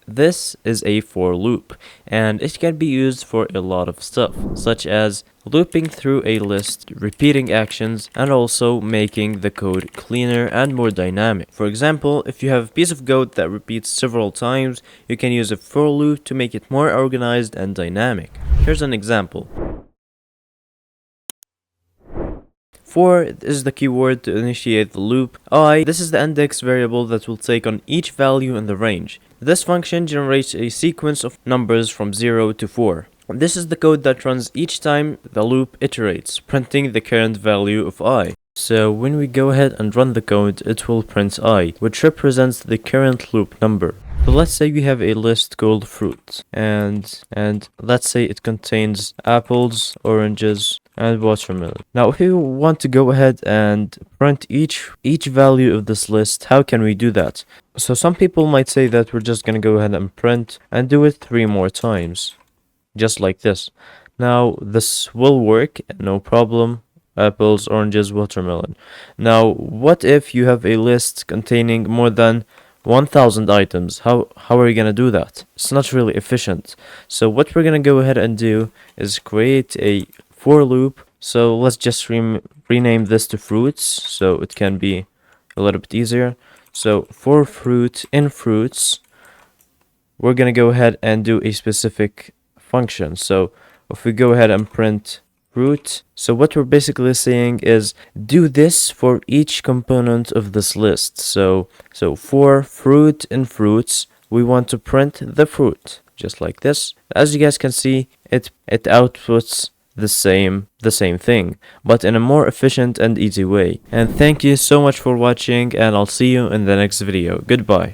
This is a for loop, and it can be used for a lot of stuff, such as looping through a list, repeating actions, and also making the code cleaner and more dynamic. For example, if you have a piece of code that repeats several times, you can use a for loop to make it more organized and dynamic. Here's an example. For is the keyword to initiate the loop. I, this is the index variable that will take on each value in the range. This function generates a sequence of numbers from 0 to 4. This is the code that runs each time the loop iterates, printing the current value of I. So when we go ahead and run the code, it will print I, which represents the current loop number. So let's say we have a list called fruit, and let's say it contains apples, oranges, and watermelon. Now, if we want to go ahead and print each value of this list, how can we do that? So some people might say that we're just gonna go ahead and print and do it 3 more times, just like this. Now, this will work, no problem. Apples, oranges, watermelon. Now, what if you have a list containing more than 1000 items? How are you gonna do that? It's not really efficient. So what we're gonna go ahead and do is create a for loop. So let's just rename this to fruits, so it can be a little bit easier. So for fruit in fruits, we're gonna go ahead and do a specific function. So if we go ahead and print fruit, so what we're basically saying is do this for each component of this list. So for fruit in fruits, we want to print the fruit, just like this. As you guys can see, it outputs the same thing, but in a more efficient and easy way. And thank you so much for watching, and I'll see you in the next video. Goodbye.